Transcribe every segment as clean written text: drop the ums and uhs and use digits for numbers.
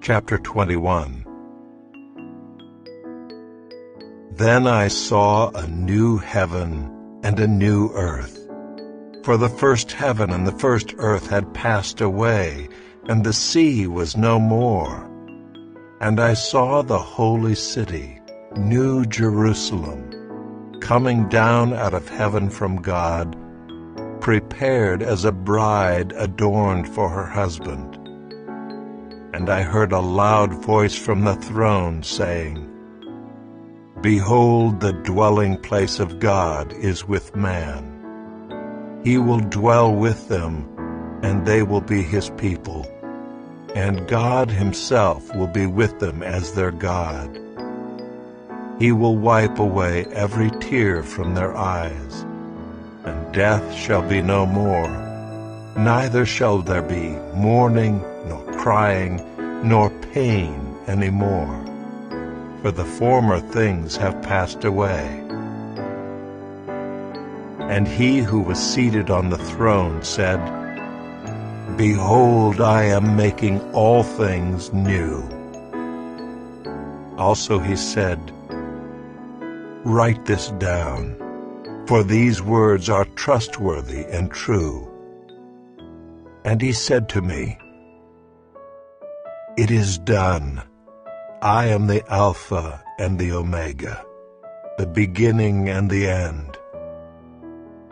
Chapter 21. Then I saw a new heaven and a new earth. For the first heaven and the first earth had passed away, and the sea was no more. And I saw the holy city, New Jerusalem, coming down out of heaven from God, prepared as a bride adorned for her husband. And I heard a loud voice from the throne saying, Behold, the dwelling place of God is with man. He will dwell with them, and they will be his people, and God himself will be with them as their God. He will wipe away every tear from their eyes, and death shall be no more. Neither shall there be mourning, nor crying, nor pain any more, for the former things have passed away. And he who was seated on the throne said, Behold, I am making all things new. Also he said, Write this down, for these words are trustworthy and true. And he said to me, It is done. I am the Alpha and the Omega, the beginning and the end.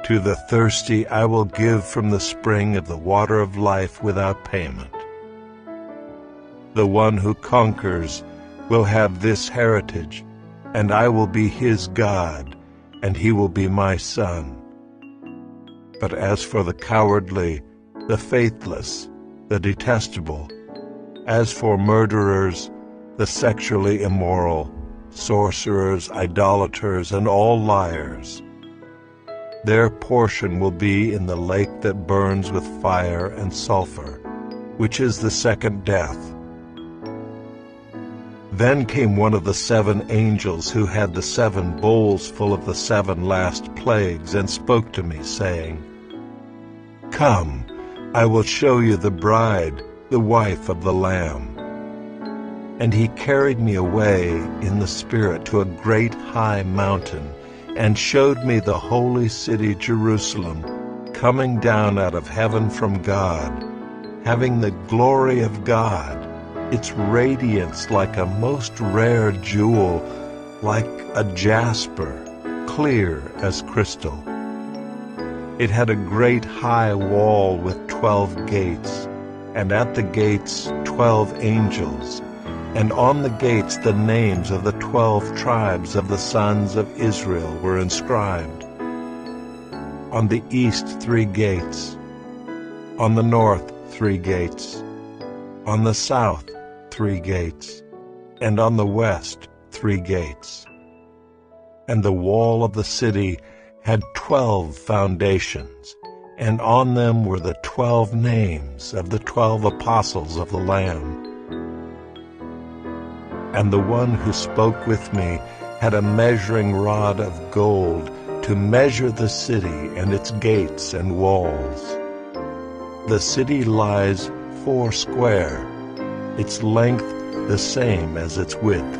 To the thirsty I will give from the spring of the water of life without payment. The one who conquers will have this heritage, and I will be his God, and he will be my son. But as for the cowardly, the faithless, the detestable, as for murderers, the sexually immoral, sorcerers, idolaters, and all liars, their portion will be in the lake that burns with fire and sulfur, which is the second death. Then came one of the 7 angels who had the 7 bowls full of the 7 last plagues, and spoke to me, saying, Come, I will show you the bride, the wife of the Lamb. And he carried me away in the Spirit to a great high mountain, and showed me the holy city Jerusalem, coming down out of heaven from God, having the glory of God, its radiance like a most rare jewel, like a jasper, clear as crystal. It had a great high wall with 12 gates, and at the gates 12 angels, and on the gates the names of the 12 tribes of the sons of Israel were inscribed. On the east 3 gates, on the north 3 gates, on the south 3 gates, and on the west 3 gates. And the wall of the city had 12 foundations, and on them were the 12 names of the 12 apostles of the Lamb. And the one who spoke with me had a measuring rod of gold to measure the city and its gates and walls. The city lies 4 square, its length the same as its width.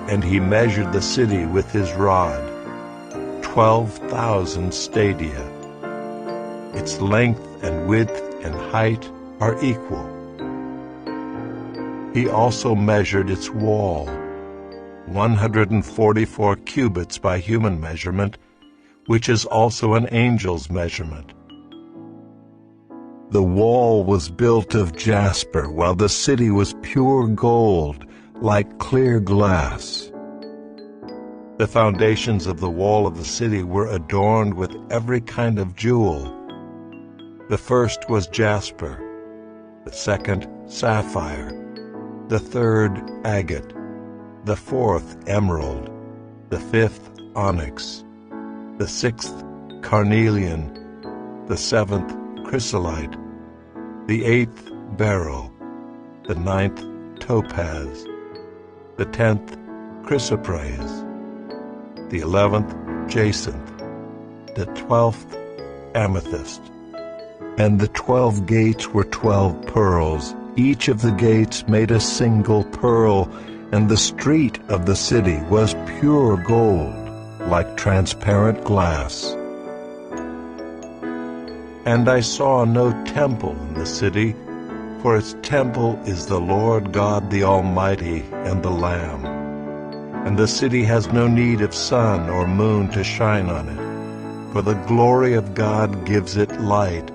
And he measured the city with his rod, 12,000 stadia. Its length and width and height are equal. He also measured its wall, 144 cubits by human measurement, which is also an angel's measurement. The wall was built of jasper, while the city was pure gold, like clear glass. The foundations of the wall of the city were adorned with every kind of jewel. The first was jasper, the second sapphire, the third agate, the fourth emerald, the fifth onyx, the sixth carnelian, the seventh chrysolite, the 8th beryl, the 9th topaz, the 10th chrysoprase, the 11th jacinth, the 12th amethyst. And the 12 gates were 12 pearls, Each of the gates made a single pearl, and the street of the city was pure gold, like transparent glass. And I saw no temple in the city, for its temple is the Lord God the Almighty and the Lamb. And the city has no need of sun or moon to shine on it, for the glory of God gives it light,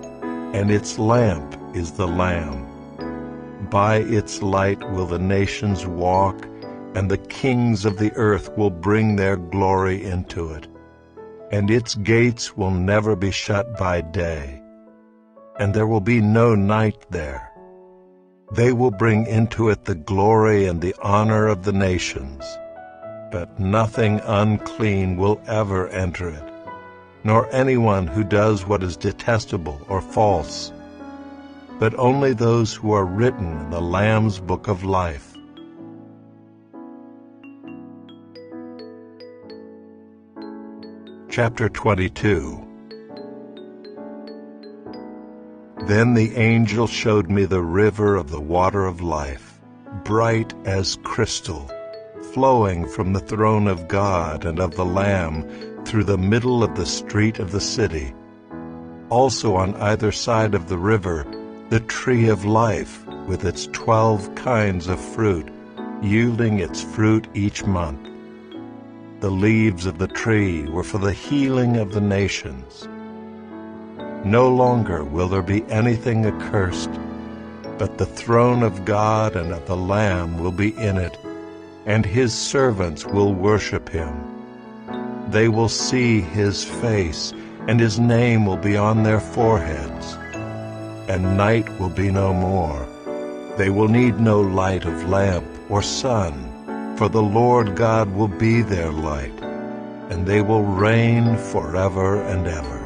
and its lamp is the Lamb. By its light will the nations walk, and the kings of the earth will bring their glory into it. And its gates will never be shut by day, and there will be no night there. They will bring into it the glory and the honor of the nations, but nothing unclean will ever enter it, nor anyone who does what is detestable or false, but only those who are written in the Lamb's book of life. Chapter 22. Then the angel showed me the river of the water of life, bright as crystal, flowing from the throne of God and of the Lamb through the middle of the street of the city. Also on either side of the river, the tree of life, with its 12 kinds of fruit, yielding its fruit each month. The leaves of the tree were for the healing of the nations. No longer will there be anything accursed, but the throne of God and of the Lamb will be in it, and his servants will worship him. They will see his face, and his name will be on their foreheads. And night will be no more. They will need no light of lamp or sun, for the Lord God will be their light, and they will reign forever and ever.